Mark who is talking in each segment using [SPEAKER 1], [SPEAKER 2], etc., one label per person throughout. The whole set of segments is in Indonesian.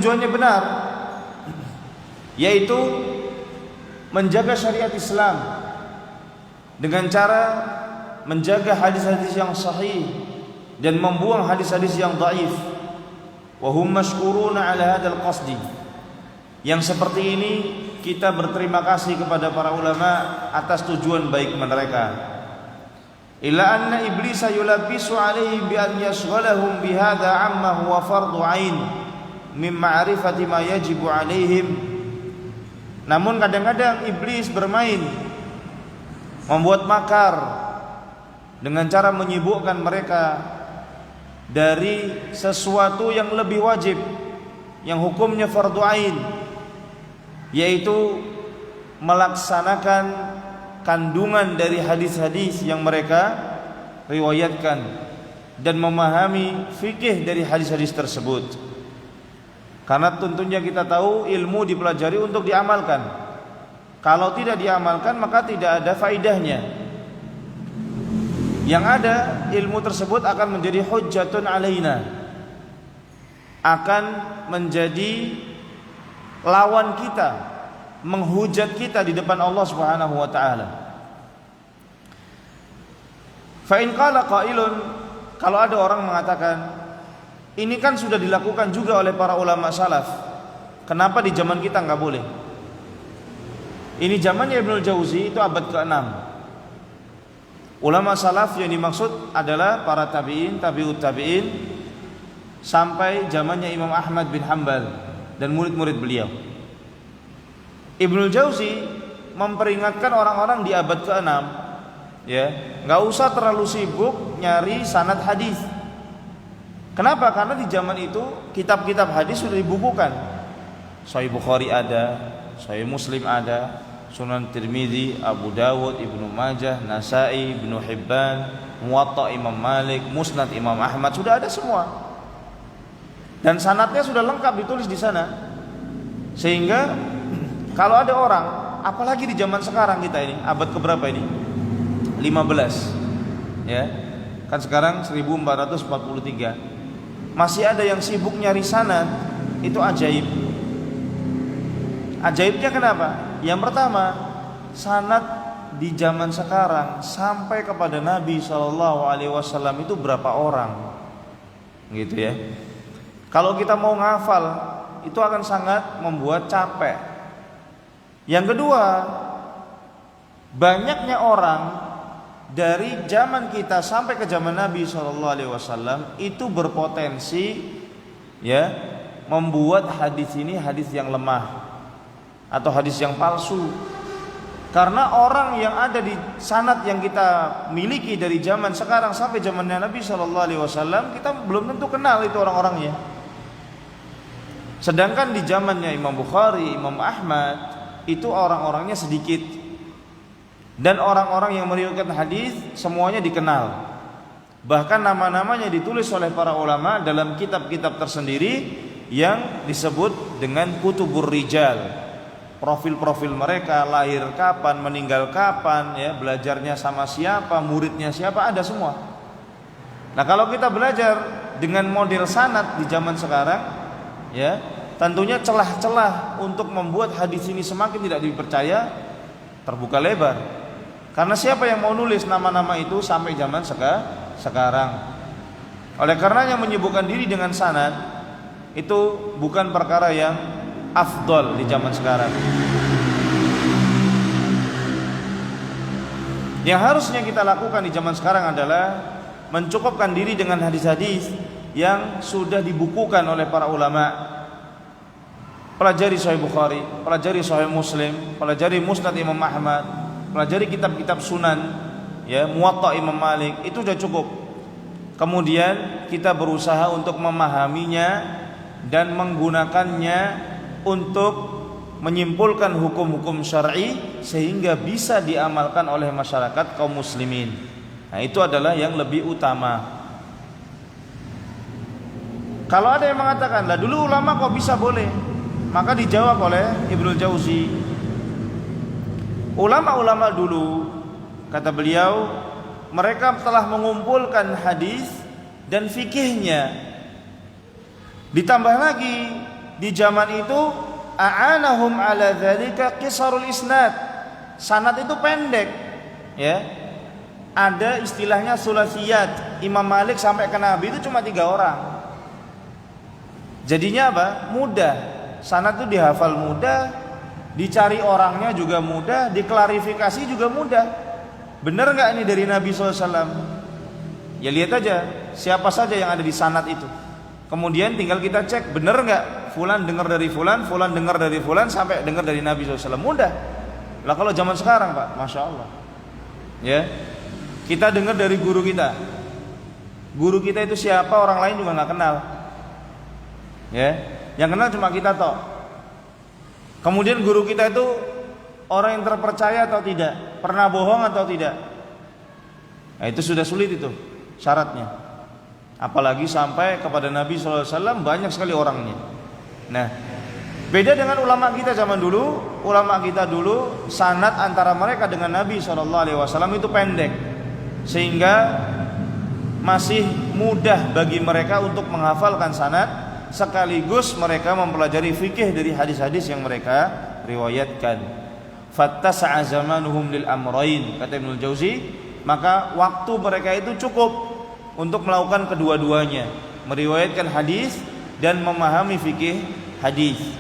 [SPEAKER 1] tujuannya benar, yaitu menjaga syariat Islam dengan cara menjaga hadis-hadis yang sahih dan membuang hadis-hadis yang dhaif. Wa hum mashkuruna ala hadzal qasdi. Yang seperti ini kita berterima kasih kepada para ulama atas tujuan baik mereka. Illa anna iblisa yulabisu alaihim bi an yashghalahum bi hadza amma huwa fardhu ain min ma'rifati ma yajibu alaihim. Namun kadang-kadang iblis bermain, membuat makar dengan cara menyibukkan mereka dari sesuatu yang lebih wajib, yang hukumnya fardhu ain, yaitu melaksanakan kandungan dari hadis-hadis yang mereka riwayatkan dan memahami fikih dari hadis-hadis tersebut. Karena tentunya kita tahu ilmu dipelajari untuk diamalkan. Kalau tidak diamalkan maka tidak ada faidahnya. Yang ada ilmu tersebut akan menjadi hujjatun alaina, akan menjadi lawan kita, menghujat kita di depan Allah Subhanahu wa taala. Fa in qala qailun, kalau ada orang mengatakan, ini kan sudah dilakukan juga oleh para ulama salaf, kenapa di zaman kita enggak boleh? Ini zamannya Ibnu Jauzi, itu abad ke-6. Ulama salaf yang dimaksud adalah para tabi'in, tabi'ut tabi'in, sampai zamannya Imam Ahmad bin Hanbal dan murid-murid beliau. Ibnu Jauzi memperingatkan orang-orang di abad ke-6, ya, nggak usah terlalu sibuk nyari sanad hadis. Kenapa? Karena di zaman itu kitab-kitab hadis sudah dibukukan. Sahih Bukhari ada, Sahih Muslim ada, Sunan Tirmidzi, Abu Dawud, Ibnu Majah, Nasai, Ibnu Hibban, Muwatta Imam Malik, Musnad Imam Ahmad, sudah ada semua. Dan sanadnya sudah lengkap ditulis di sana. Sehingga kalau ada orang, apalagi di zaman sekarang kita ini, abad keberapa ini? 15. Ya. Kan sekarang 1443. Masih ada yang sibuk nyari sanad, itu ajaib. Ajaibnya kenapa? Yang pertama, sanad di zaman sekarang sampai kepada Nabi SAW itu berapa orang? Gitu ya. Kalau kita mau ngafal, itu akan sangat membuat capek. Yang kedua, banyaknya orang dari zaman kita sampai ke zaman Nabi SAW itu berpotensi, ya, membuat hadis ini hadis yang lemah atau hadis yang palsu. Karena orang yang ada di sanad yang kita miliki dari zaman sekarang sampai zamannya Nabi SAW, kita belum tentu kenal itu orang-orangnya. Sedangkan di zamannya Imam Bukhari, Imam Ahmad, itu orang-orangnya sedikit. Dan orang-orang yang meriwayatkan hadis semuanya dikenal. Bahkan nama-namanya ditulis oleh para ulama dalam kitab-kitab tersendiri yang disebut dengan kutubur rijal. Profil-profil mereka, lahir kapan, meninggal kapan, ya, belajarnya sama siapa, muridnya siapa, ada semua. Nah, kalau kita belajar dengan model sanad di zaman sekarang, ya, tentunya celah-celah untuk membuat hadis ini semakin tidak dipercaya terbuka lebar. Karena siapa yang mau nulis nama-nama itu sampai zaman sekarang? Oleh karenanya menyibukkan diri dengan sanad itu bukan perkara yang afdol di zaman sekarang. Yang harusnya kita lakukan di zaman sekarang adalah mencukupkan diri dengan hadis-hadis yang sudah dibukukan oleh para ulama. Pelajari Sahih Bukhari, pelajari Sahih Muslim, pelajari Musnad Imam Ahmad, pelajari kitab-kitab Sunan, ya, Muwatta Imam Malik, itu sudah cukup. Kemudian kita berusaha untuk memahaminya dan menggunakannya untuk menyimpulkan hukum-hukum syar'i sehingga bisa diamalkan oleh masyarakat kaum muslimin. Nah, itu adalah yang lebih utama. Kalau ada yang mengatakan, lah dulu ulama kok bisa boleh? Maka dijawab oleh Ibnu Jauzi, ulama-ulama dulu, kata beliau, mereka telah mengumpulkan hadis dan fikihnya. Ditambah lagi di zaman itu a'anahum ala dzalika qisarul isnad. Sanad itu pendek, ya. Ada istilahnya sulasiyat. Imam Malik sampai ke Nabi itu cuma 3 orang. Jadinya apa? Mudah. Sanad itu dihafal mudah, dicari orangnya juga mudah, diklarifikasi juga mudah. Benar nggak ini dari Nabi SAW? Ya lihat aja siapa saja yang ada di sanad itu. Kemudian tinggal kita cek benar nggak fulan dengar dari fulan, fulan dengar dari fulan sampai dengar dari Nabi SAW. Mudah. Lah kalau zaman sekarang Pak, masya Allah, ya kita dengar dari guru kita. Guru kita itu siapa orang lain juga nggak kenal. Ya, yang kenal cuma kita toh. Kemudian guru kita itu orang yang terpercaya atau tidak, pernah bohong atau tidak. Nah, itu sudah sulit itu syaratnya. Apalagi sampai kepada Nabi SAW banyak sekali orangnya. Nah, beda dengan ulama kita zaman dulu. Ulama kita dulu sanad antara mereka dengan Nabi SAW itu pendek, sehingga masih mudah bagi mereka untuk menghafalkan sanad, sekaligus mereka mempelajari fikih dari hadis-hadis yang mereka riwayatkan. Fattasa'a zamanuhum lil amrayn, kata Ibnu Jauzi, maka waktu mereka itu cukup untuk melakukan kedua-duanya, meriwayatkan hadis dan memahami fikih hadis.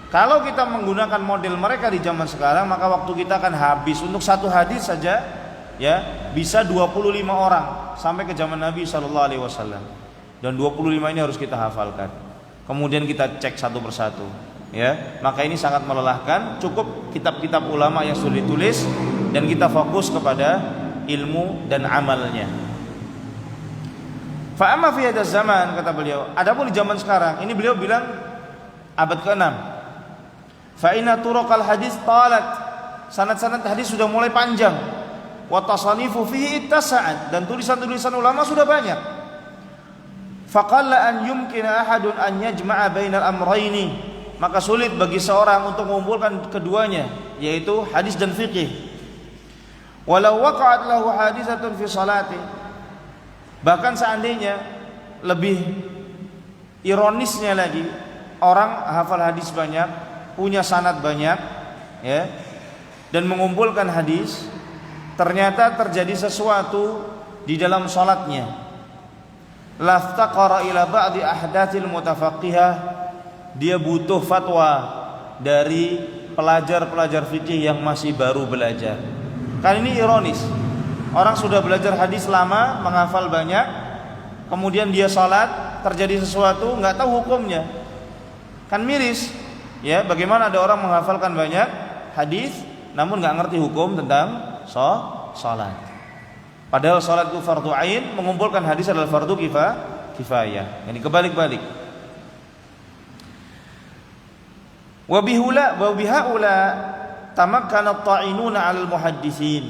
[SPEAKER 1] Kalau kita menggunakan model mereka di zaman sekarang, maka waktu kita akan habis. Untuk satu hadis saja ya bisa 25 orang sampai ke zaman Nabi SAW. Dan 25 ini harus kita hafalkan. Kemudian kita cek satu persatu, ya. Maka ini sangat melelahkan. Cukup kitab-kitab ulama yang sudah ditulis dan kita fokus kepada ilmu dan amalnya. Fa amma fi hadzal zaman, kata beliau, adapun di zaman sekarang, ini beliau bilang abad ke-6. Fa inna turuqal hadis talat. Sanad-sanad hadis sudah mulai panjang. Wa tasanifu fihi ittasa'at, dan tulisan-tulisan ulama sudah banyak. Faqalla an yumkina ahadun an yajma'a bainal amrayni, maka sulit bagi seorang untuk mengumpulkan keduanya, yaitu hadis dan fikih. Walau waqa'at lahu hadisatun fi salati, bahkan seandainya lebih ironisnya lagi, orang hafal hadis banyak, punya sanad banyak, ya, dan mengumpulkan hadis, ternyata terjadi sesuatu di dalam salatnya. Laftaqara ila ba'di ahdatsil mutafaqihah, dia butuh fatwa dari pelajar-pelajar fikih yang masih baru belajar. Kan ini ironis. Orang sudah belajar hadis lama, menghafal banyak, kemudian dia salat, terjadi sesuatu, nggak tahu hukumnya. Kan miris. Ya, bagaimana ada orang menghafalkan banyak hadis namun nggak ngerti hukum tentang salat. Padahal salat itu fardu ain, mengumpulkan hadis adalah fardu kifayah. Ini kebalik-balik. Wa bihaula tamakkana at-ta'inuna 'alal muhaddisin.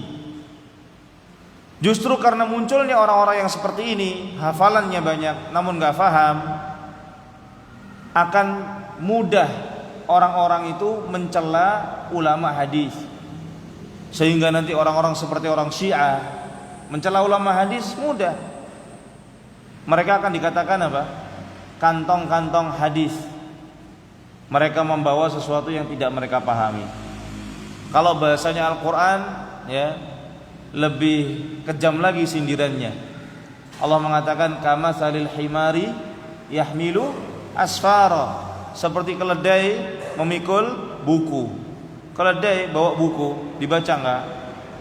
[SPEAKER 1] Justru karena munculnya orang-orang yang seperti ini, hafalannya banyak namun nggak paham, akan mudah orang-orang itu mencela ulama hadis. Sehingga nanti orang-orang seperti orang Syiah mencela ulama hadis mudah. Mereka akan dikatakan apa? Kantong-kantong hadis. Mereka membawa sesuatu yang tidak mereka pahami. Kalau bahasanya Al-Qur'an, ya, lebih kejam lagi sindirannya. Allah mengatakan kama salil himari yahmilu asfara, seperti keledai memikul buku. Keledai bawa buku, dibaca enggak?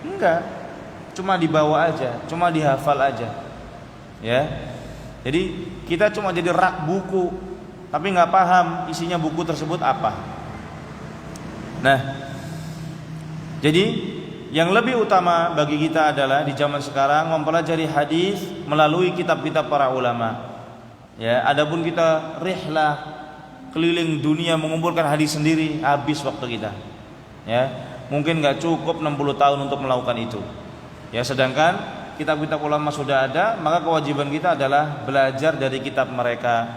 [SPEAKER 1] Enggak. Cuma dibawa aja, cuma dihafal aja. Ya. Jadi kita cuma jadi rak buku, tapi enggak paham isinya buku tersebut apa. Nah, jadi yang lebih utama bagi kita adalah di zaman sekarang mempelajari hadis melalui kitab-kitab para ulama. Ya, adapun kita rihlah keliling dunia mengumpulkan hadis sendiri, habis waktu kita. Ya, mungkin nggak cukup 60 tahun untuk melakukan itu. Ya, sedangkan kitab-kitab ulama sudah ada, maka kewajiban kita adalah belajar dari kitab mereka.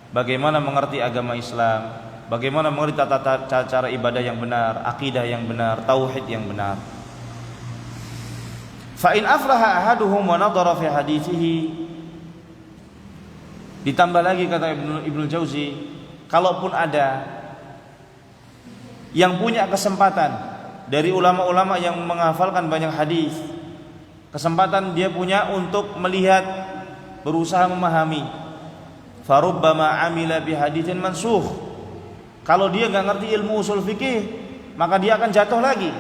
[SPEAKER 1] Bagaimana mengerti agama Islam, bagaimana mengerti tata cara ibadah yang benar, akidah yang benar, tauhid yang benar. Fa in aflaha ahaduhum wa nadhara fi hadithihi, ditambah lagi kata Ibnu Jauzi, kalaupun ada yang punya kesempatan dari ulama-ulama yang menghafalkan banyak hadis, kesempatan dia punya untuk melihat, berusaha memahami, farubbama amila bihaditsin mansukh. Kalau dia nggak ngerti ilmu usul fikih, maka dia akan jatuh lagi.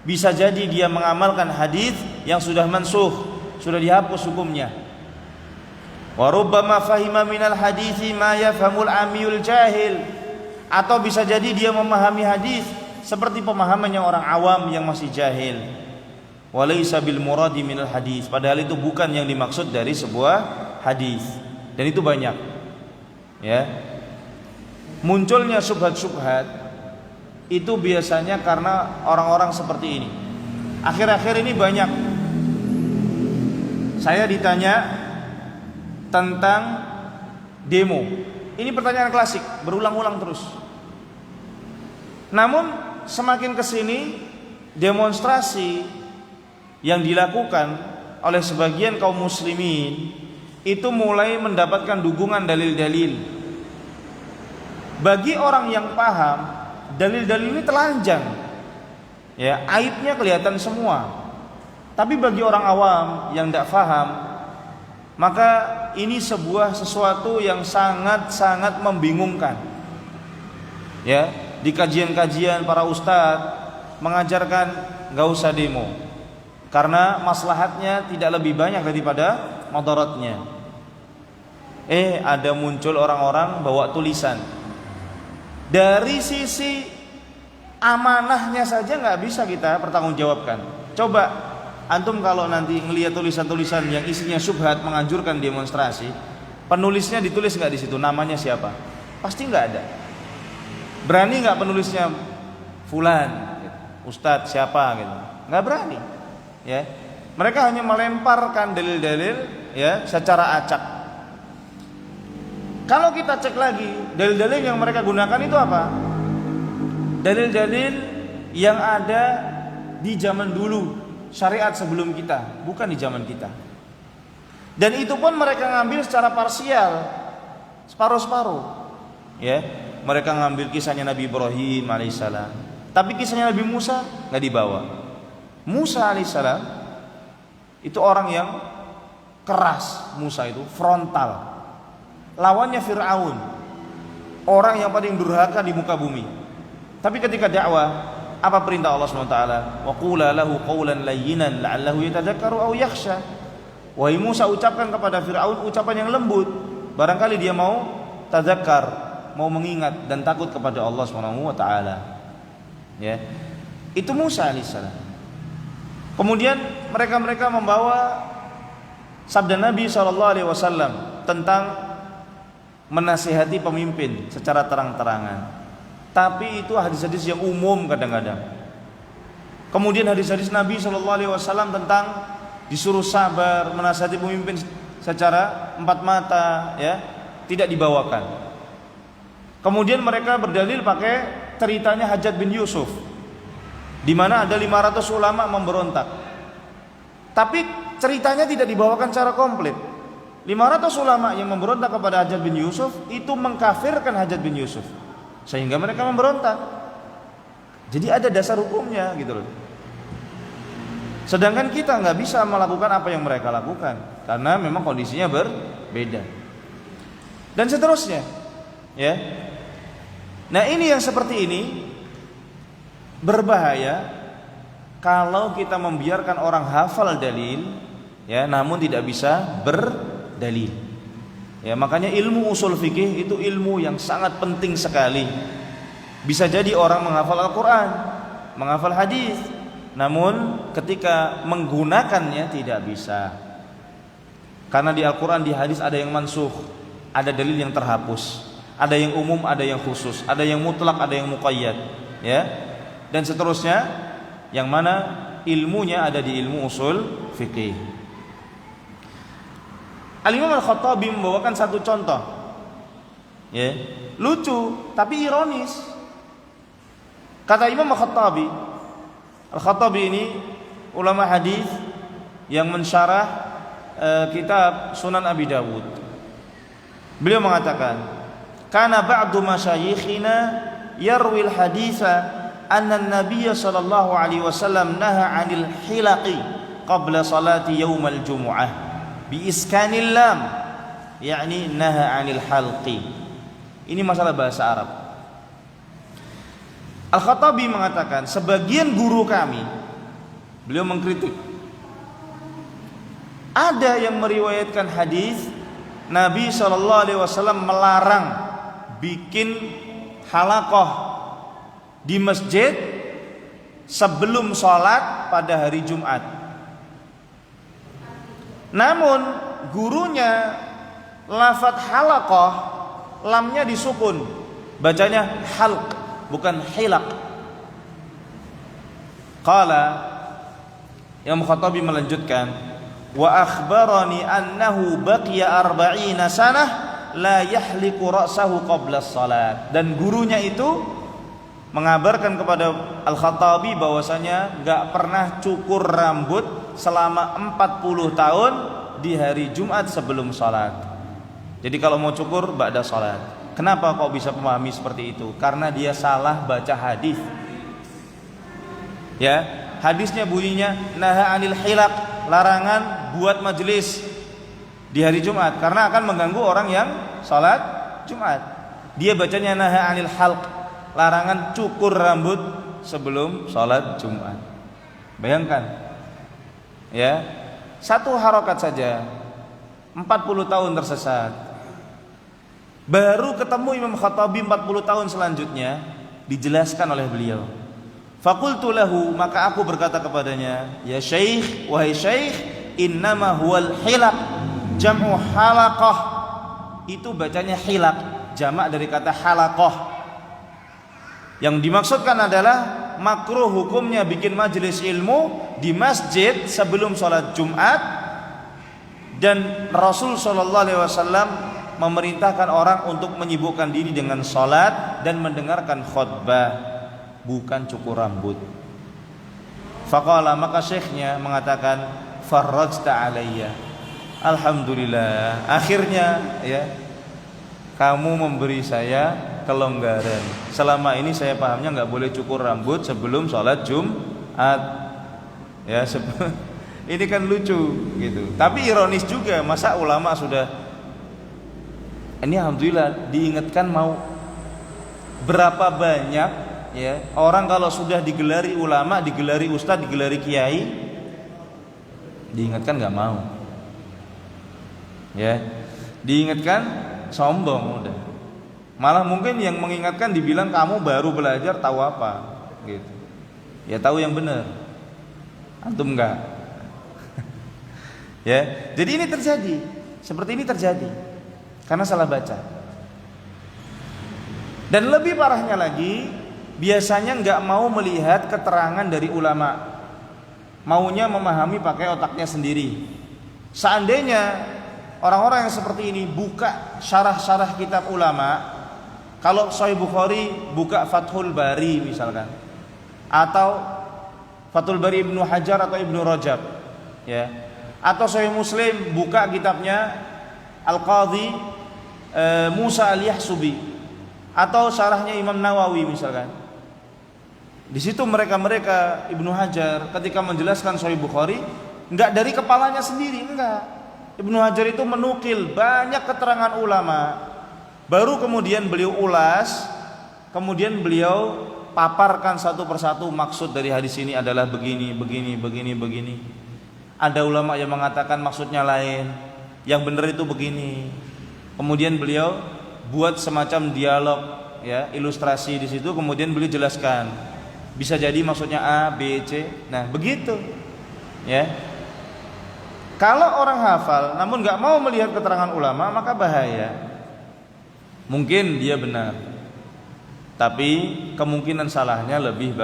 [SPEAKER 1] Bisa jadi dia mengamalkan hadis yang sudah mansukh, sudah dihapus hukumnya. Wa rubbama fahima minal hadithi ma yafhamul amiyul jahil. Atau bisa jadi dia memahami hadis seperti pemahamannya orang awam yang masih jahil. Walaysa bil muradi minal hadis, padahal itu bukan yang dimaksud dari sebuah hadis. Dan itu banyak. Ya. Munculnya syubhat-syubhat itu biasanya karena orang-orang seperti ini. Akhir-akhir ini banyak saya ditanya tentang demo. Ini pertanyaan klasik, berulang-ulang terus. Namun semakin kesini demonstrasi yang dilakukan oleh sebagian kaum muslimin itu mulai mendapatkan dukungan dalil-dalil. Bagi orang yang paham, dalil-dalil ini telanjang, ya, aibnya kelihatan semua. Tapi bagi orang awam yang tidak paham, maka ini sesuatu yang sangat-sangat membingungkan. Ya, di kajian-kajian para ustadz mengajarkan nggak usah demo, karena maslahatnya tidak lebih banyak daripada mudaratnya. Ada muncul orang-orang bawa tulisan. Dari sisi amanahnya saja nggak bisa kita pertanggungjawabkan. Coba antum kalau nanti ngelihat tulisan-tulisan yang isinya syubhat menganjurkan demonstrasi, penulisnya ditulis nggak di situ namanya siapa? Pasti nggak ada. Berani nggak penulisnya fulan, gitu, ustadz siapa gitu? Nggak berani. Ya, mereka hanya melemparkan dalil-dalil ya secara acak. Kalau kita cek lagi dalil-dalil yang mereka gunakan itu apa? Dalil-dalil yang ada di zaman dulu, syariat sebelum kita, bukan di zaman kita. Dan itu pun mereka ngambil secara parsial, separuh-separuh. Ya, mereka ngambil kisahnya Nabi Ibrahim alaihissalam, tapi kisahnya Nabi Musa nggak dibawa. Musa alaihissalam itu orang yang keras. Musa itu frontal. Lawannya Fir'aun, orang yang paling durhaka di muka bumi. Tapi ketika dakwah, apa perintah Allah SWT? Wa qula lahu qawlan layyinan la'allahu yatadzakkaru aw yakhsha. Wahai Musa, ucapkan kepada Fir'aun ucapan yang lembut, barangkali dia mau tadzakkar, mau mengingat dan takut kepada Allah SWT. Ya. Itu Musa alaihissalam. Kemudian mereka membawa sabda Nabi SAW tentang menasihati pemimpin secara terang-terangan. Tapi itu hadis-hadis yang umum kadang-kadang. Kemudian hadis-hadis Nabi SAW tentang disuruh sabar, menasihati pemimpin secara empat mata, ya, tidak dibawakan. Kemudian mereka berdalil pakai ceritanya Hajjaj bin Yusuf, di mana ada 500 ulama memberontak. Tapi ceritanya tidak dibawakan secara komplit. 500 ulama yang memberontak kepada Hajjaj bin Yusuf itu mengkafirkan Hajjaj bin Yusuf, sehingga mereka memberontak. Jadi ada dasar hukumnya gitu loh. Sedangkan kita nggak bisa melakukan apa yang mereka lakukan karena memang kondisinya berbeda. Dan seterusnya, ya. Nah, ini yang seperti ini berbahaya kalau kita membiarkan orang hafal dalil, ya, namun tidak bisa berdalil. Ya, makanya ilmu usul fikih itu ilmu yang sangat penting sekali. Bisa jadi orang menghafal Al-Quran, menghafal hadis, namun ketika menggunakannya tidak bisa. Karena di Al-Quran, di hadis ada yang mansukh, ada dalil yang terhapus, ada yang umum, ada yang khusus, ada yang mutlak, ada yang muqayyad, ya, dan seterusnya, yang mana ilmunya ada di ilmu usul fikih. Al-Imam Al-Khattabi membawakan satu contoh, ya, lucu tapi ironis. Kata Imam Al-Khattabi, Al-Khattabi ini ulama hadis yang mensyarah kitab Sunan Abi Dawud. Beliau mengatakan, kana ba'du masyayikhina yarwi al-haditha anna an-nabiy sallallahu alaihi wasallam naha 'anil hilaqi qabla salati yaum al-jumu'ah bi iskanil lam, yakni naha 'anil halqi. Ini masalah bahasa Arab. Al-Khattabi mengatakan, sebagian guru kami, beliau mengkritik, ada yang meriwayatkan hadis Nabi SAW melarang bikin halaqah di masjid sebelum sholat pada hari Jumat. Namun gurunya lafadz halaqah, lamnya disukun, bacanya halq, bukan hilaq. Qala, Imam Khattabi melanjutkan, wa akhbarani annahu baqiya 40 sanah la yahliqu ra'sahu qabla shalat. Dan gurunya itu mengabarkan kepada Al-Khattabi bahwasanya enggak pernah cukur rambut selama 40 tahun di hari Jumat sebelum salat. Jadi kalau mau cukur ba'da salat. Kenapa kok bisa memahami seperti itu? Karena dia salah baca hadis. Ya, hadisnya bunyinya naha 'anil hilaq, larangan buat majelis di hari Jumat karena akan mengganggu orang yang salat Jumat. Dia bacanya naha 'anil halq, larangan cukur rambut sebelum salat Jumat. Bayangkan, ya, satu harokat saja 40 tahun tersesat. Baru ketemu Imam Khattabi 40 tahun selanjutnya dijelaskan oleh beliau. Faqultu lahu, maka aku berkata kepadanya, ya syekh, wahai syekh, innama huwal hilaq jam'u halaqah. Itu bacanya hilaq, jamak dari kata halaqah. Yang dimaksudkan adalah makruh hukumnya bikin majelis ilmu di masjid sebelum sholat Jumat, dan Rasul SAW memerintahkan orang untuk menyibukkan diri dengan sholat dan mendengarkan khutbah, bukan cukur rambut. Faqala, maka syekhnya mengatakan, farrajta alayya, alhamdulillah, akhirnya ya kamu memberi saya kelonggaran. Selama ini saya pahamnya nggak boleh cukur rambut sebelum sholat Jumat. Ya, ini kan lucu gitu. Tapi ironis juga, masa ulama sudah, ini alhamdulillah diingatkan, mau berapa banyak ya orang kalau sudah digelari ulama, digelari ustadz, digelari kiai, diingatkan nggak mau. Ya, diingatkan sombong udah. Malah mungkin yang mengingatkan dibilang kamu baru belajar, tahu apa gitu. Ya tahu yang benar, antum enggak. Ya, jadi ini terjadi, seperti ini terjadi karena salah baca. Dan lebih parahnya lagi, biasanya enggak mau melihat keterangan dari ulama, maunya memahami pakai otaknya sendiri. Seandainya orang-orang yang seperti ini buka syarah-syarah kitab ulama, kalau Sahih Bukhari buka Fathul Bari misalkan, atau Fathul Bari Ibnu Hajar atau Ibnu Rajab, ya, atau Sahih Muslim buka kitabnya Al-Qadhi Musa Al-Yahsubi, atau syarahnya Imam Nawawi misalkan. Di situ mereka Ibnu Hajar ketika menjelaskan Sahih Bukhari enggak dari kepalanya sendiri, enggak. Ibnu Hajar itu menukil banyak keterangan ulama, baru kemudian beliau ulas, kemudian beliau paparkan satu persatu, maksud dari hadis ini adalah begini. Ada ulama yang mengatakan maksudnya lain, yang benar itu begini. Kemudian beliau buat semacam dialog, ya, ilustrasi di situ, kemudian beliau jelaskan. Bisa jadi maksudnya A, B, C. Nah, begitu. Ya. Kalau orang hafal namun enggak mau melihat keterangan ulama, maka bahaya. Mungkin dia benar, tapi kemungkinan salahnya lebih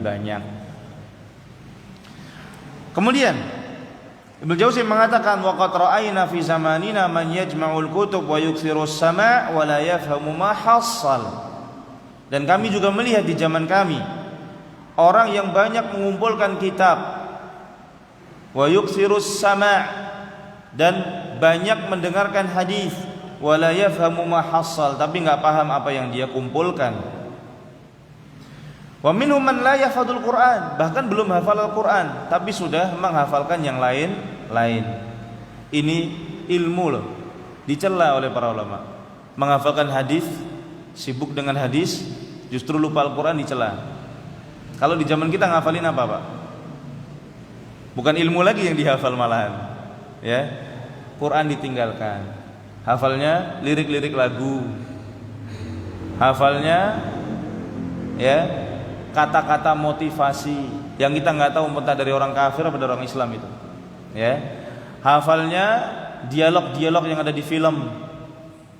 [SPEAKER 1] banyak. Kemudian Ibnu Jauzi mengatakan, wa qad ra'ayna fi zamanina man yajma'ul kutub wa yuksirus sama' wa la yafhamu ma hassal. Dan kami juga melihat di zaman kami orang yang banyak mengumpulkan kitab, wa yuksirus sama', dan banyak mendengarkan hadis, wa la yafhamu ma hassal, tapi enggak paham apa yang dia kumpulkan. Wa minhum man la yahfadzul Qur'an, bahkan belum hafal Al-Qur'an tapi sudah menghafalkan yang lain. Ini ilmu loh, dicela oleh para ulama. Menghafalkan hadis, sibuk dengan hadis, justru lupa Al-Qur'an dicela. Kalau di zaman kita ngafalin apa, Pak? Bukan ilmu lagi yang dihafal malahan. Ya. Quran ditinggalkan. Hafalnya lirik-lirik lagu. Hafalnya ya kata-kata motivasi yang kita nggak tahu entah dari orang kafir atau dari orang Islam itu. Ya. Hafalnya dialog-dialog yang ada di film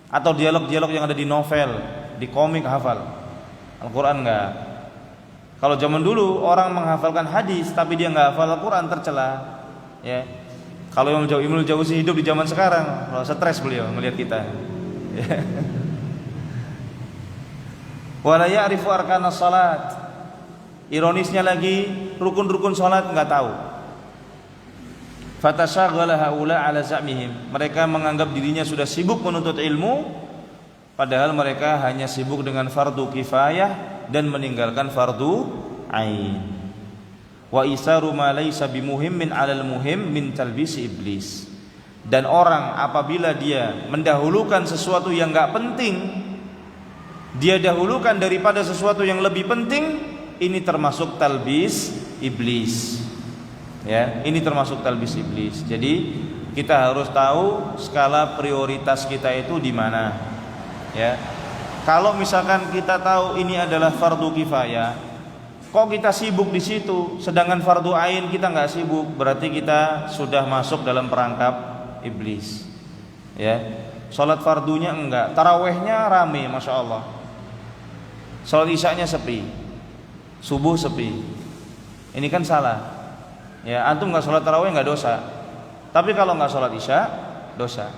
[SPEAKER 1] atau dialog-dialog yang ada di novel, di komik hafal. Al-Qur'an enggak. Kalau zaman dulu orang menghafalkan hadis tapi dia enggak hafal Al-Qur'an tercela. Ya. Kalau Ibnu Jauzi hidup di zaman sekarang, stres beliau melihat kita. Ya. Wala ya'rifu arkanas salat. Ironisnya lagi rukun-rukun salat enggak tahu. Fatasyaghala haula ala za'mihim. Mereka menganggap dirinya sudah sibuk menuntut ilmu, padahal mereka hanya sibuk dengan fardu kifayah dan meninggalkan fardu ain. Wa isaru ma laysa bimuhimmin 'alal muhim min talbisi iblis. Dan orang apabila dia mendahulukan sesuatu yang enggak penting, dia dahulukan daripada sesuatu yang lebih penting, ini termasuk talbis iblis. Ya, ini termasuk talbis iblis. Jadi kita harus tahu skala prioritas kita itu di mana. Ya. Kalau misalkan kita tahu ini adalah fardu kifayah, kok kita sibuk di situ, sedangkan fardu ain kita nggak sibuk, berarti kita sudah masuk dalam perangkap iblis. Ya, sholat fardunya enggak, tarawehnya rame, masya Allah. Sholat isyanya sepi, subuh sepi. Ini kan salah. Ya, antum nggak sholat taraweh nggak dosa, tapi kalau nggak sholat isya dosa.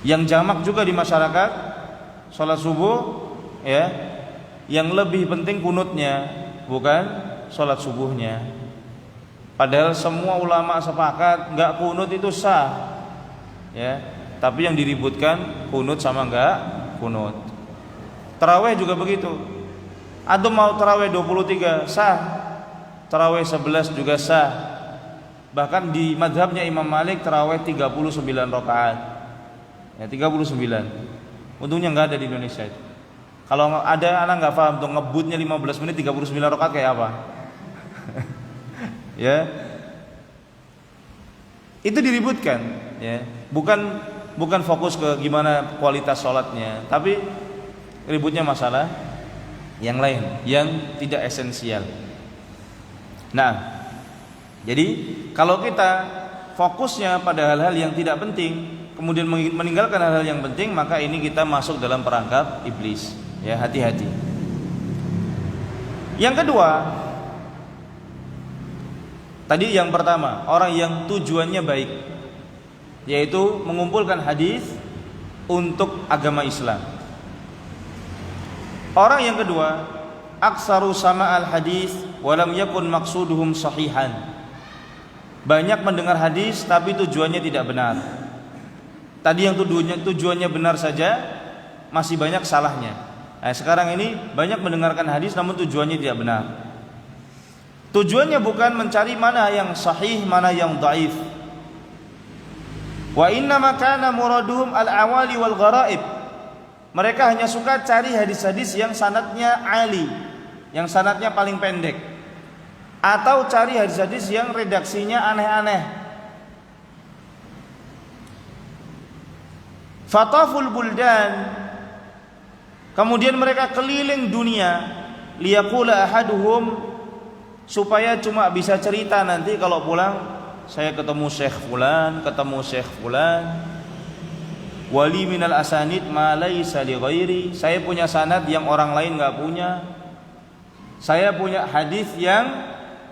[SPEAKER 1] Yang jamak juga di masyarakat, sholat subuh, ya. Yang lebih penting kunutnya, bukan sholat subuhnya. Padahal semua ulama sepakat nggak kunut itu sah, ya. Tapi yang diributkan kunut sama nggak kunut. Taraweh juga begitu. Antum mau taraweh 23 sah, taraweh 11 juga sah. Bahkan di madhabnya Imam Malik taraweh 39 rakaat. Ya 39. Untungnya nggak ada di Indonesia itu. Kalau ada anak nggak paham tuh ngebutnya 15 menit 39 rakaat kayak apa? Ya. Itu diributkan, ya. Bukan fokus ke gimana kualitas sholatnya, tapi ributnya masalah yang lain yang tidak esensial. Nah, jadi kalau kita fokusnya pada hal-hal yang tidak penting, kemudian meninggalkan hal-hal yang penting, maka ini kita masuk dalam perangkap iblis. Ya, hati-hati. Yang kedua, tadi yang pertama, orang yang tujuannya baik, yaitu mengumpulkan hadis untuk agama Islam. Orang yang kedua, aksaru sama al hadis walam yakun maksuduhum sahihan. Banyak mendengar hadis tapi tujuannya tidak benar. Tadi yang tujuannya benar saja masih banyak salahnya. Nah, sekarang ini banyak mendengarkan hadis namun tujuannya tidak benar. Tujuannya bukan mencari mana yang sahih, mana yang dhaif. Wa inna ma kana muraduhum al-awali wal gharaib. Mereka hanya suka cari hadis-hadis yang sanadnya ali, yang sanadnya paling pendek, atau cari hadis-hadis yang redaksinya aneh-aneh. Fataful buldan, kemudian mereka keliling dunia, liyaqula ahaduhum, supaya cuma bisa cerita nanti kalau pulang, saya ketemu Syekh fulan, ketemu Syekh fulan. Wali minal asanid ma laysa li ghairi, saya punya sanad yang orang lain enggak punya. Saya punya hadis yang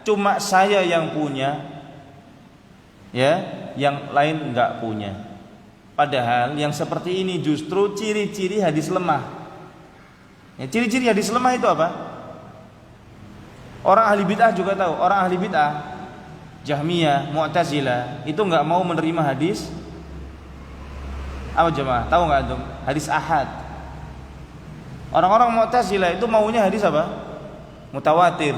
[SPEAKER 1] cuma saya yang punya, ya, yang lain enggak punya. Padahal yang seperti ini justru ciri-ciri hadis lemah. Ya, ciri-ciri hadis lemah itu apa? Orang ahli bid'ah juga tahu. Orang ahli bid'ah, Jahmiyah, Mu'tazilah, itu enggak mau menerima hadis Apa jemaah? Tahu nggak antum? Hadis ahad. Orang-orang Mu'tazilah itu maunya hadis apa? Mutawatir.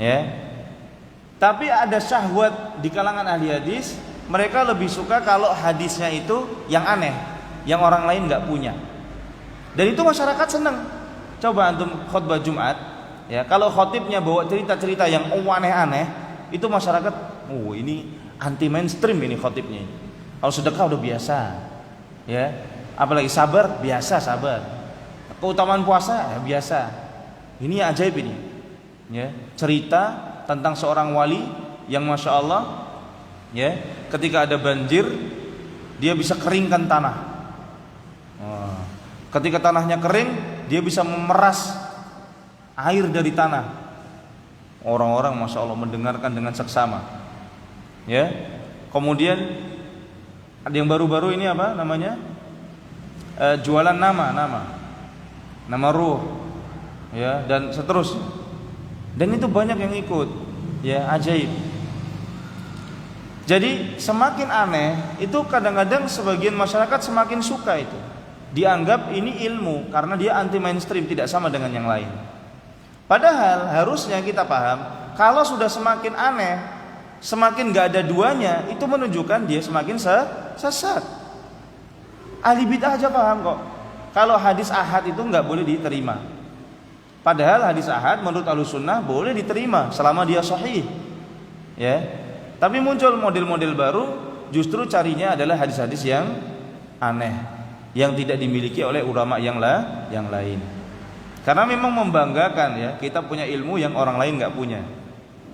[SPEAKER 1] Ya. Tapi ada syahwat di kalangan ahli hadis, mereka lebih suka kalau hadisnya itu yang aneh, yang orang lain nggak punya. Dan itu masyarakat senang. Coba antum khutbah Jumat, ya, kalau khotibnya bawa cerita-cerita yang aneh-aneh, itu masyarakat, oh ini anti mainstream ini khotibnya. Kalau sedekah udah biasa, ya, apalagi sabar biasa sabar. Keutamaan puasa ya biasa. Ini ajaib ini, ya, cerita tentang seorang wali yang masya Allah, ya, ketika ada banjir dia bisa keringkan tanah. Ketika tanahnya kering, dia bisa memeras air dari tanah. Orang-orang masya Allah mendengarkan dengan seksama. Ya, kemudian ada yang baru-baru ini apa namanya? Jualan nama ruh, ya, dan seterusnya. Dan itu banyak yang ikut, ya, ajaib. Jadi semakin aneh itu kadang-kadang sebagian masyarakat semakin suka itu. Dianggap ini ilmu karena dia anti mainstream, tidak sama dengan yang lain. Padahal harusnya kita paham, kalau sudah semakin aneh, semakin gak ada duanya, itu menunjukkan dia semakin sesat. Ahli bid'ah aja paham kok, kalau hadis ahad itu gak boleh diterima. Padahal hadis ahad menurut Ahlussunnah boleh diterima selama dia sahih, ya. Tapi muncul model-model baru, justru carinya adalah hadis-hadis yang aneh, yang tidak dimiliki oleh ulama yang lain. Karena memang membanggakan, ya, kita punya ilmu yang orang lain nggak punya.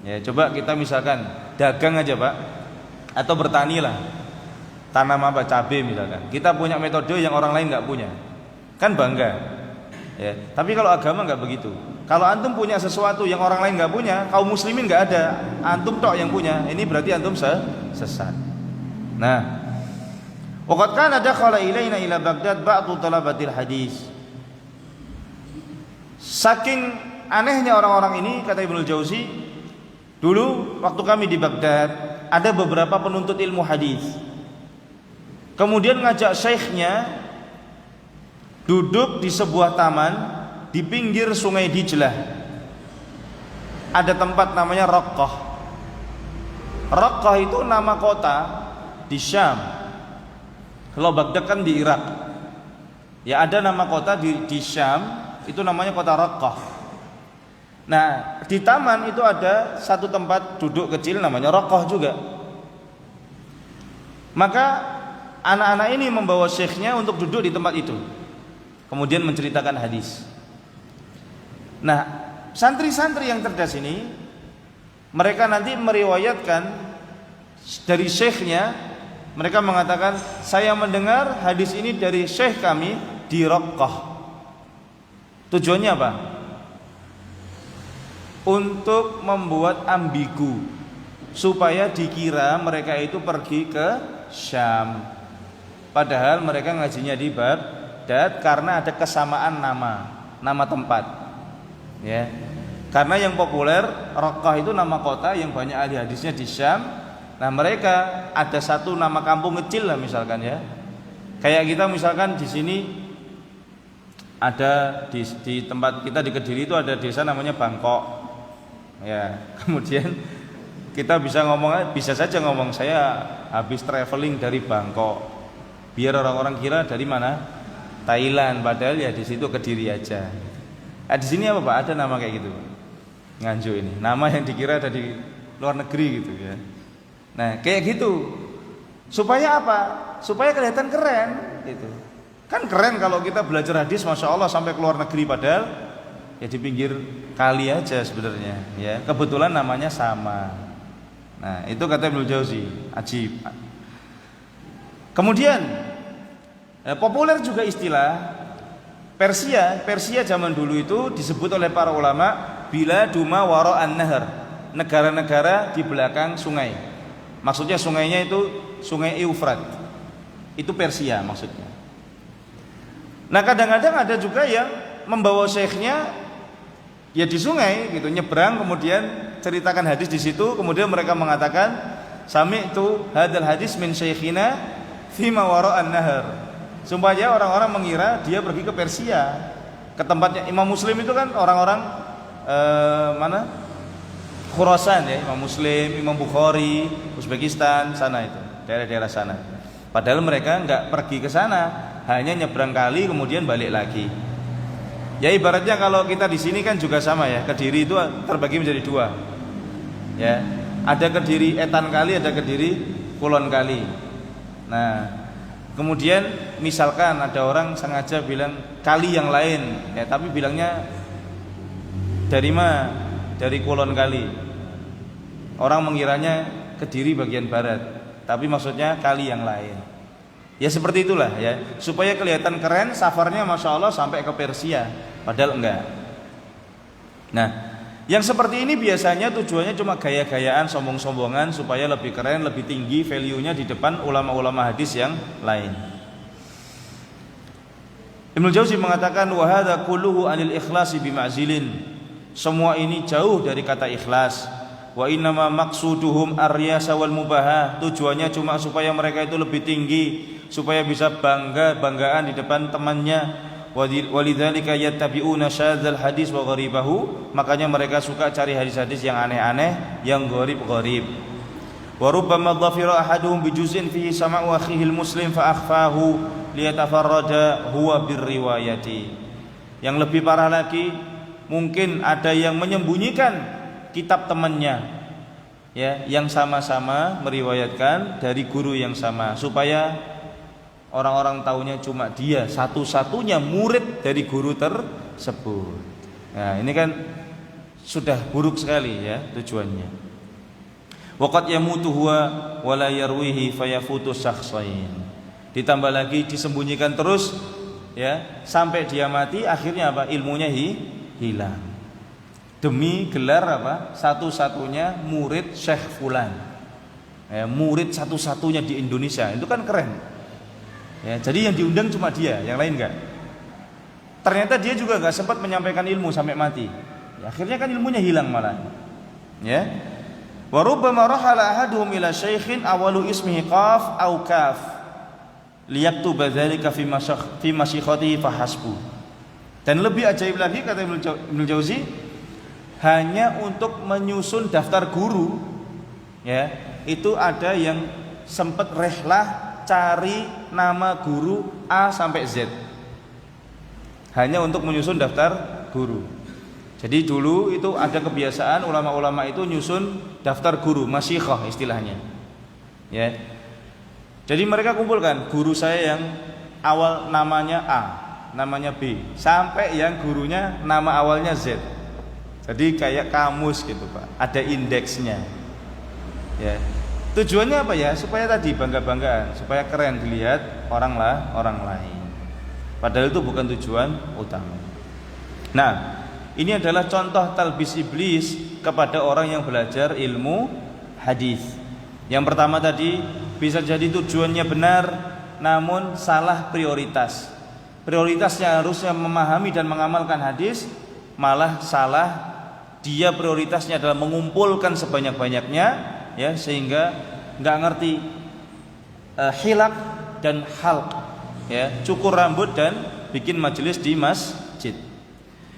[SPEAKER 1] Ya, coba kita misalkan dagang aja Pak, atau bertani lah, tanam apa, cabai misalkan. Kita punya metode yang orang lain nggak punya, kan bangga. Ya, tapi kalau agama nggak begitu. Kalau antum punya sesuatu yang orang lain nggak punya, kaum muslimin nggak ada, antum tok yang punya, ini berarti antum sesat. Nah, waqad kana dakhala ilaina ila Baghdad ba'du talabatil hadis. Saking anehnya orang-orang ini, kata Ibnu Jauzi, dulu waktu kami di Baghdad ada beberapa penuntut ilmu hadis. Kemudian ngajak syekhnya duduk di sebuah taman di pinggir sungai Dijlah. Ada tempat namanya Raqqah. Raqqah itu nama kota di Syam. Kalau Baghdad kan di Irak. Ya, ada nama kota di Syam, itu namanya kota Raqqah. Nah, di taman itu ada satu tempat duduk kecil namanya Raqqah juga. Maka anak-anak ini membawa syekhnya untuk duduk di tempat itu, kemudian menceritakan hadis. Nah, santri-santri yang cerdas ini, mereka nanti meriwayatkan dari syekhnya. Mereka mengatakan, saya mendengar hadis ini dari syekh kami di Raqqah. Tujuannya apa? Untuk membuat ambigu, supaya dikira mereka itu pergi ke Syam, padahal mereka ngajinya di Baghdad karena ada kesamaan nama tempat, ya. Karena yang populer Raqqah itu nama kota yang banyak ahli hadisnya di Syam. Nah, mereka ada satu nama kampung kecil lah misalkan, ya. Kayak kita misalkan di sini ada di tempat kita di Kediri itu ada desa namanya Bangkok, ya. Kemudian kita bisa saja ngomong saya habis traveling dari Bangkok, biar orang-orang kira dari mana, Thailand, padahal ya di situ Kediri aja. Di sini apa Pak? Ada nama kayak gitu, Nganjuk ini, nama yang dikira dari luar negeri gitu, ya. Nah, kayak gitu. Supaya apa? Supaya kelihatan keren gitu. Kan keren kalau kita belajar hadis Masya Allah sampai ke luar negeri, padahal ya di pinggir kali aja sebenarnya, ya. Kebetulan namanya sama. Nah, itu kata Ibnu Jauzi, ajib. Kemudian populer juga istilah Persia zaman dulu itu disebut oleh para ulama bila duma wara'an nahar, negara-negara di belakang sungai. Maksudnya sungainya itu sungai Eufrat. Itu Persia maksudnya. Nah, kadang-kadang ada juga yang membawa syekhnya ya di sungai gitu, nyebrang, kemudian ceritakan hadis di situ, kemudian mereka mengatakan sami'tu hadzal hadis min syekhina Fima wara'an nahar. Supaya orang-orang mengira dia pergi ke Persia, ke tempatnya Imam Muslim itu kan orang-orang mana? Khurasan ya, Imam Muslim, Imam Bukhari, Uzbekistan sana itu, daerah-daerah sana. Padahal mereka enggak pergi ke sana, hanya nyebrang kali kemudian balik lagi. Ya ibaratnya kalau kita di sini kan juga sama ya, Kediri itu terbagi menjadi dua. Ya, ada Kediri Etan kali, ada Kediri Kulon kali. Nah, kemudian misalkan ada orang sengaja bilang kali yang lain, ya tapi bilangnya dari mana? Dari Kulon kali. Orang mengiranya Kediri bagian barat, tapi maksudnya kali yang lain. Ya seperti itulah ya, supaya kelihatan keren safarnya Masya Allah sampai ke Persia, padahal enggak. Nah, yang seperti ini biasanya tujuannya cuma gaya-gayaan, sombong-sombongan supaya lebih keren, lebih tinggi value-nya di depan ulama-ulama hadis yang lain. Ibnu Jauzi mengatakan wa hadza kulluhu anil ikhlasi bima'zilin. Semua ini jauh dari kata ikhlas. Wa innama maqsuduhum ar-riyasa wal mubahah. Tujuannya cuma supaya mereka itu lebih tinggi, supaya bisa banggaan di depan temannya. Walidzalika yattabi'una syadzal hadis wa gharibahu. Makanya mereka suka cari hadis-hadis yang aneh-aneh, yang gharib-gharib. Wa rubbama dhafira ahaduhum bi juz'in fihi sama'u akhihi muslim fa akhfahu liyatafarraja huwa birriwayati. Yang lebih parah lagi, mungkin ada yang menyembunyikan kitab temannya, ya, yang sama-sama meriwayatkan dari guru yang sama, supaya orang-orang taunya cuma dia satu-satunya murid dari guru tersebut. Nah, ini kan sudah buruk sekali ya tujuannya. Waqad yamutu huwa wa la yarwihi fayafutu syakhsain. Ditambah lagi disembunyikan terus ya sampai dia mati, akhirnya apa? Ilmunya hilang. Demi gelar apa? Satu-satunya murid Syekh Fulan. Ya, murid satu-satunya di Indonesia. Itu kan keren. Ya, jadi yang diundang cuma dia, yang lain enggak. Ternyata dia juga enggak sempat menyampaikan ilmu sampai mati. Ya, akhirnya kan ilmunya hilang malah. Ya. Wa rubbama rahala ahaduhum ila syaikhin awalu ismihi qaf au kaf. Liyaktuba dzalika fi masyikhatihi fahasbu. Dan lebih ajaib lagi kata Ibnu Jauzi, hanya untuk menyusun daftar guru, ya itu ada yang sempat rehlah cari nama guru A sampai Z, hanya untuk menyusun daftar guru. Jadi dulu itu ada kebiasaan ulama-ulama itu nyusun daftar guru, masyikhah istilahnya, ya. Jadi mereka kumpulkan guru saya yang awal namanya A, namanya B, sampai yang gurunya nama awalnya Z. Jadi kayak kamus gitu Pak, ada indeksnya. Ya. Tujuannya apa ya? Supaya tadi bangga-banggaan, supaya keren dilihat orang lain. Padahal itu bukan tujuan utama. Nah, ini adalah contoh talbis iblis kepada orang yang belajar ilmu hadis. Yang pertama tadi bisa jadi tujuannya benar, namun salah prioritas. Prioritasnya harusnya memahami dan mengamalkan hadis, malah salah. Dia prioritasnya adalah mengumpulkan sebanyak-banyaknya, ya, sehingga nggak ngerti hilak dan halq, ya, cukur rambut dan bikin majelis di masjid.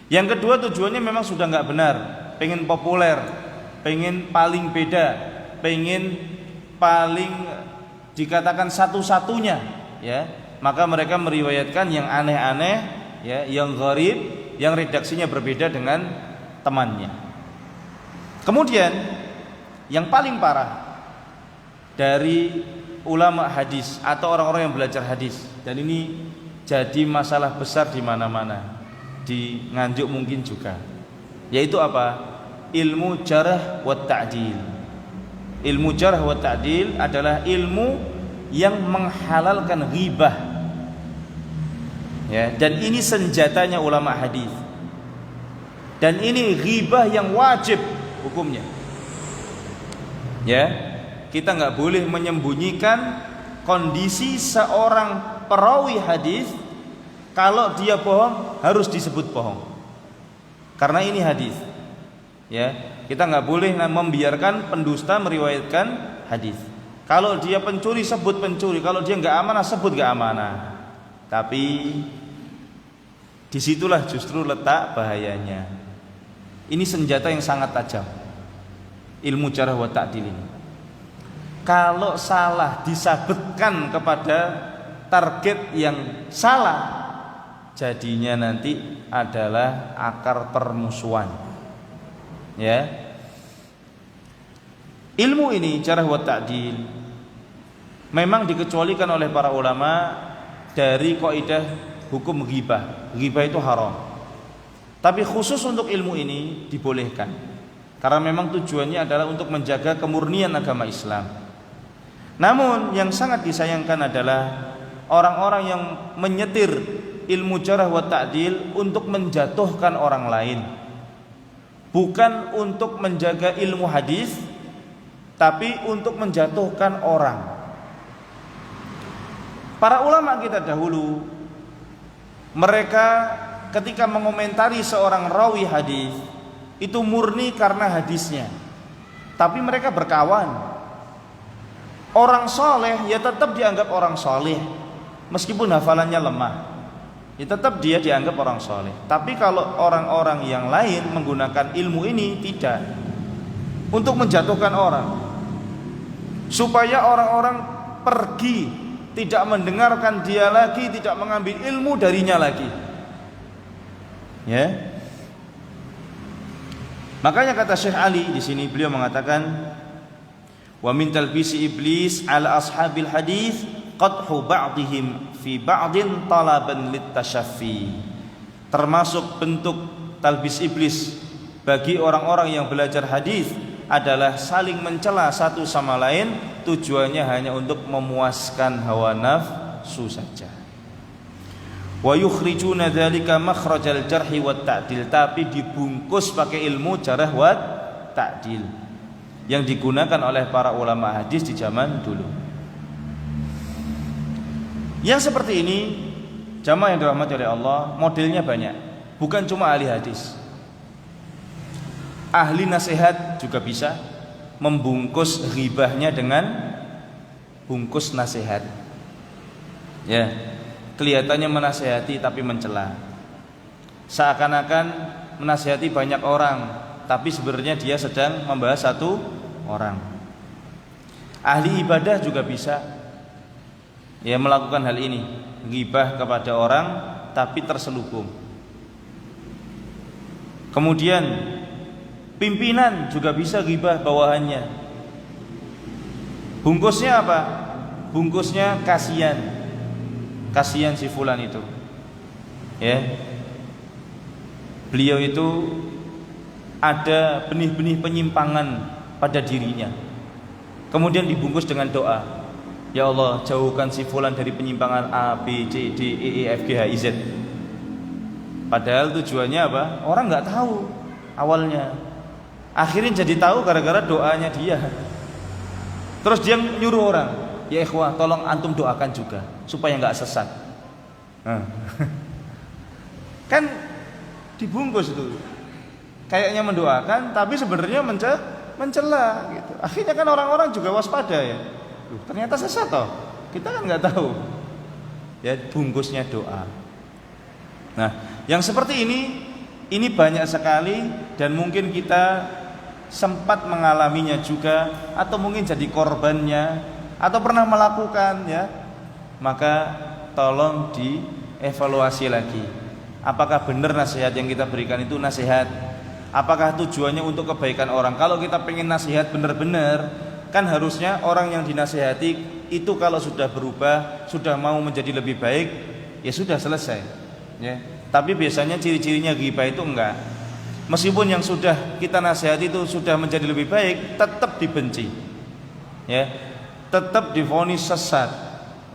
[SPEAKER 1] Yang kedua tujuannya memang sudah nggak benar, pengen populer, pengen paling beda, pengen paling dikatakan satu-satunya, ya, maka mereka meriwayatkan yang aneh-aneh, ya, yang gharib, yang redaksinya berbeda dengan temannya. Kemudian yang paling parah dari ulama hadis atau orang-orang yang belajar hadis, dan ini jadi masalah besar di mana-mana, di Nganjuk mungkin juga, yaitu apa? Ilmu jarh wa ta'dil. Ilmu jarh wa ta'dil adalah ilmu yang menghalalkan ghibah, ya, dan ini senjatanya ulama hadis. Dan ini ghibah yang wajib hukumnya. Ya, kita nggak boleh menyembunyikan kondisi seorang perawi hadis. Kalau dia bohong harus disebut bohong, karena ini hadis. Ya, kita nggak boleh membiarkan pendusta meriwayatkan hadis. Kalau dia pencuri sebut pencuri, kalau dia nggak amanah sebut nggak amanah. Tapi disitulah justru letak bahayanya. Ini senjata yang sangat tajam, ilmu jarh wa ta'dil ini. Kalau salah disabetkan kepada target yang salah, jadinya nanti adalah akar permusuhan. Ya. Ilmu ini jarh wa ta'dil memang dikecualikan oleh para ulama dari kaidah hukum ghibah. Ghibah itu haram. Tapi khusus untuk ilmu ini dibolehkan. Karena memang tujuannya adalah untuk menjaga kemurnian agama Islam. Namun yang sangat disayangkan adalah orang-orang yang menyetir ilmu jarh wa ta'dil untuk menjatuhkan orang lain. Bukan untuk menjaga ilmu hadis, tapi untuk menjatuhkan orang. Para ulama kita dahulu, mereka ketika mengomentari seorang rawi hadis itu murni karena hadisnya, tapi mereka berkawan. Orang soleh ya tetap dianggap orang soleh, meskipun hafalannya lemah, ya tetap dia dianggap orang soleh. Tapi kalau orang-orang yang lain menggunakan ilmu ini tidak, untuk menjatuhkan orang, supaya orang-orang pergi, tidak mendengarkan dia lagi, tidak mengambil ilmu darinya lagi. Ya. Makanya kata Syekh Ali di sini, beliau mengatakan, wa min talbisi iblis ala ashabil hadis qadhu ba'dihim fi ba'din talaban litashaffi. Termasuk bentuk talbis iblis bagi orang-orang yang belajar hadis adalah saling mencela satu sama lain, tujuannya hanya untuk memuaskan hawa nafsu saja. Wa yukhrijuna dzalika makhrajal jarhi wat ta'dil, tapi dibungkus pakai ilmu jarh wa ta'dil yang digunakan oleh para ulama hadis di zaman dulu. Yang seperti ini, jamaah yang dirahmati oleh Allah, modelnya banyak. Bukan cuma ahli hadis, ahli nasihat juga bisa membungkus ghibahnya dengan bungkus nasihat. Ya, kelihatannya menasihati tapi mencela. Seakan-akan menasihati banyak orang, tapi sebenarnya dia sedang membahas satu orang. Ahli ibadah juga bisa ya melakukan hal ini, ghibah kepada orang tapi terselubung. Kemudian pimpinan juga bisa ghibah bawahannya. Bungkusnya apa? Bungkusnya kasihan. Kasihan si fulan itu. Ya. Beliau itu ada benih-benih penyimpangan pada dirinya. Kemudian dibungkus dengan doa. Ya Allah, jauhkan si fulan dari penyimpangan A, B, C, D, E, F, G, H, I, Z. Padahal tujuannya apa? Orang nggak tahu awalnya. Akhirnya jadi tahu gara-gara doanya dia. Terus dia nyuruh orang, ya ikhwah, tolong antum doakan juga supaya nggak sesat. Kan dibungkus itu, kayaknya mendoakan, tapi sebenarnya mencela gitu. Akhirnya kan orang-orang juga waspada ya. Ternyata sesat toh, kita kan nggak tahu. Ya, bungkusnya doa. Nah, yang seperti ini banyak sekali dan mungkin kita sempat mengalaminya juga, atau mungkin jadi korbannya, atau pernah melakukan ya. Maka tolong dievaluasi lagi. Apakah benar nasihat yang kita berikan itu nasihat? Apakah tujuannya untuk kebaikan orang? Kalau kita pengen nasihat benar-benar, kan harusnya orang yang dinasihati itu kalau sudah berubah, sudah mau menjadi lebih baik, ya sudah selesai. Ya. Tapi biasanya ciri-cirinya ghibah itu enggak. Meskipun yang sudah kita nasihati itu sudah menjadi lebih baik, tetap dibenci. Ya. Tetap divonis sesat.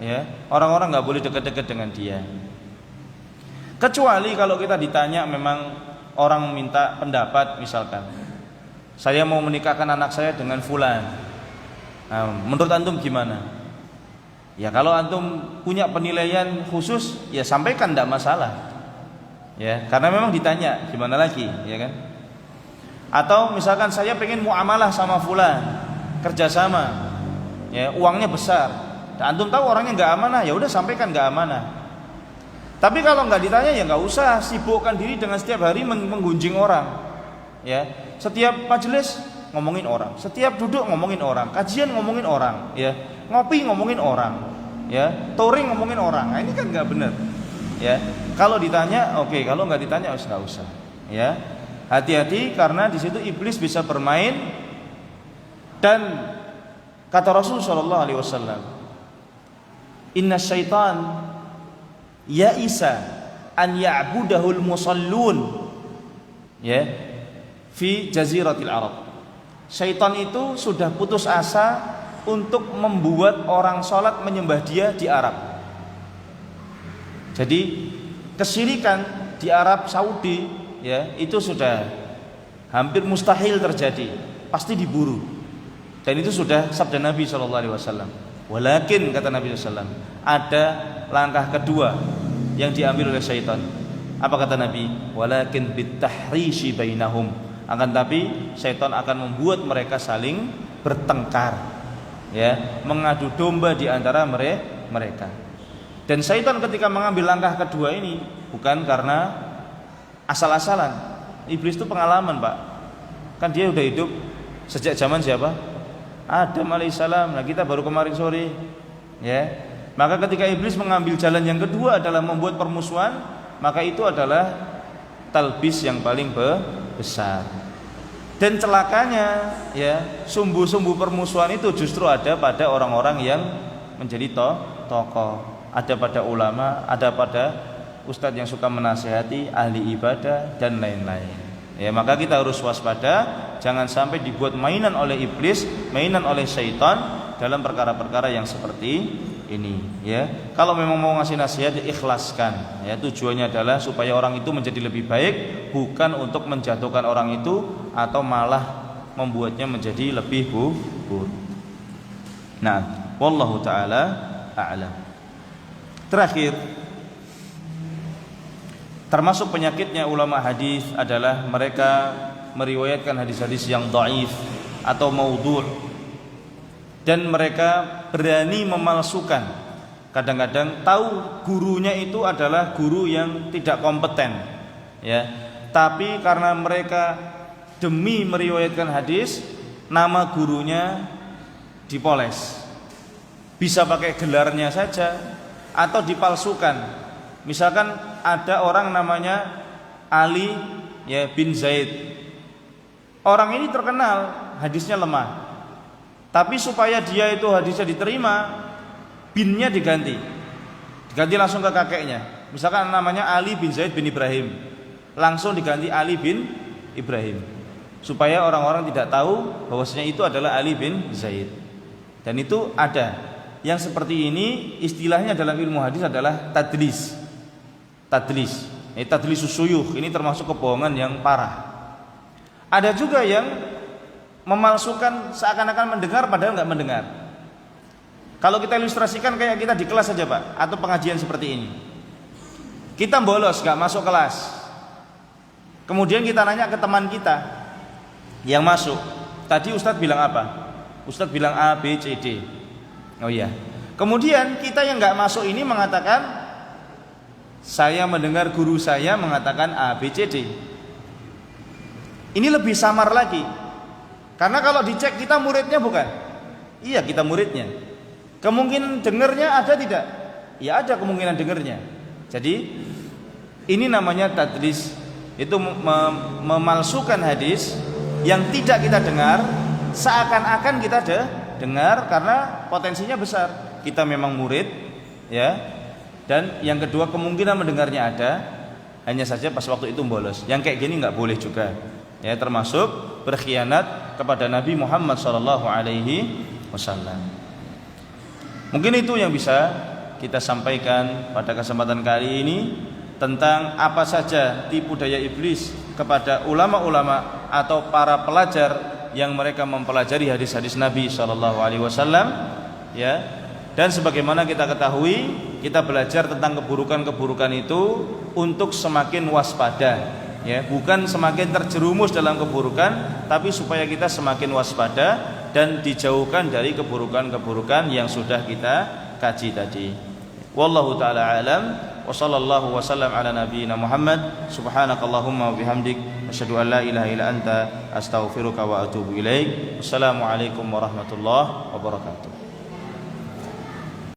[SPEAKER 1] Ya. Orang-orang enggak boleh dekat-dekat dengan dia. Kecuali kalau kita ditanya, memang orang minta pendapat, misalkan saya mau menikahkan anak saya dengan fulan. Nah, menurut antum gimana? Ya kalau antum punya penilaian khusus, ya sampaikan, tidak masalah. Ya, karena memang ditanya, gimana lagi, ya kan? Atau misalkan saya pengen muamalah sama fulan, kerjasama. ya, uangnya besar, dan antum tahu orangnya nggak amanah, ya udah sampaikan nggak amanah. Tapi kalau nggak ditanya ya nggak usah sibukkan diri dengan setiap hari menggunjing orang, ya. Setiap majelis ngomongin orang, setiap duduk ngomongin orang, kajian ngomongin orang, ya, ngopi ngomongin orang, ya, touring ngomongin orang. Nah, ini kan nggak benar, ya. Kalau ditanya, oke. Kalau nggak ditanya, nggak usah, ya. Hati-hati karena di situ iblis bisa bermain. Dan kata Rasul Shallallahu Alaihi Wasallam, Inna syaitan ya'isa an ya'budahul musallun, ya, fi jaziratil Arab. Syaitan itu sudah putus asa untuk membuat orang sholat menyembah dia di Arab. Jadi kesyirikan di Arab Saudi, ya, itu sudah hampir mustahil terjadi, pasti diburu. Dan itu sudah sabda Nabi SAW. Walakin kata Nabi SAW, ada langkah kedua yang diambil oleh syaitan. Apa kata Nabi? Walakin bitahrishi bainahum. Akan tapi syaitan akan membuat mereka saling bertengkar, ya, mengadu domba di antara mereka. Dan syaitan ketika mengambil langkah kedua ini bukan karena asal-asalan. Iblis itu pengalaman, Pak. Kan dia udah hidup sejak zaman siapa? Adam alaihissalam. Nah, kita baru kemarin sore, ya. Maka ketika iblis mengambil jalan yang kedua adalah membuat permusuhan, maka itu adalah talbis yang paling besar. Dan celakanya, ya, sumbu-sumbu permusuhan itu justru ada pada orang-orang yang menjadi tokoh, ada pada ulama, ada pada ustadz yang suka menasihati, ahli ibadah dan lain-lain. Ya, maka kita harus waspada, jangan sampai dibuat mainan oleh iblis, mainan oleh syaitan dalam perkara-perkara yang seperti ini, ya. Kalau memang mau ngasih nasihat, ikhlaskan, ya. Tujuannya adalah supaya orang itu menjadi lebih baik, bukan untuk menjatuhkan orang itu atau malah membuatnya menjadi lebih buruk. Nah, wallahu taala a'lam. Terakhir, termasuk penyakitnya ulama hadis adalah mereka meriwayatkan hadis-hadis yang dhaif atau maudhu', dan mereka berani memalsukan. Kadang-kadang tahu gurunya itu adalah guru yang tidak kompeten, ya. Tapi karena mereka demi meriwayatkan hadis, nama gurunya dipoles. Bisa pakai gelarnya saja atau dipalsukan. Misalkan ada orang namanya Ali, ya, bin Zaid. Orang ini terkenal hadisnya lemah. Tapi supaya dia itu hadisnya diterima, binnya diganti langsung ke kakeknya. Misalkan namanya Ali bin Zaid bin Ibrahim, langsung diganti Ali bin Ibrahim, supaya orang-orang tidak tahu bahwasanya itu adalah Ali bin Zaid. Dan itu ada yang seperti ini, istilahnya dalam ilmu hadis adalah tadlis. Tadlisus suyukh, ini termasuk kebohongan yang parah. Ada juga yang memalsukan seakan-akan mendengar padahal nggak mendengar. Kalau kita ilustrasikan kayak kita di kelas saja, Pak, atau pengajian seperti ini. Kita bolos, nggak masuk kelas. Kemudian kita nanya ke teman kita yang masuk, tadi Ustadz bilang apa? Ustadz bilang A, B, C, D. Oh iya. Kemudian kita yang nggak masuk ini mengatakan, saya mendengar guru saya mengatakan A, B, C, D. Ini lebih samar lagi. Karena kalau dicek kita muridnya bukan? Iya, kita muridnya. Kemungkinan dengarnya ada tidak? Ya, ada kemungkinan dengarnya. Jadi ini namanya tadlis. Itu memalsukan hadis yang tidak kita dengar, seakan-akan kita dengar, karena potensinya besar. Kita memang murid, ya. Dan yang kedua, kemungkinan mendengarnya ada, hanya saja pas waktu itu bolos. Yang kayak gini nggak boleh juga, ya, termasuk berkhianat kepada Nabi Muhammad SAW. Mungkin itu yang bisa kita sampaikan pada kesempatan kali ini tentang apa saja tipu daya iblis kepada ulama-ulama atau para pelajar yang mereka mempelajari hadis-hadis Nabi SAW, ya. Dan sebagaimana kita ketahui, kita belajar tentang keburukan-keburukan itu untuk semakin waspada, ya, bukan semakin terjerumus dalam keburukan, tapi supaya kita semakin waspada dan dijauhkan dari keburukan-keburukan yang sudah kita kaji tadi. Wallahu taala alam wa sallallahu wasallam ala nabiyyina Muhammad subhanakallahumma wa bihamdik asyhadu an la ilaha illa anta astaghfiruka wa atubu ilaik. Wassalamualaikum warahmatullahi wabarakatuh.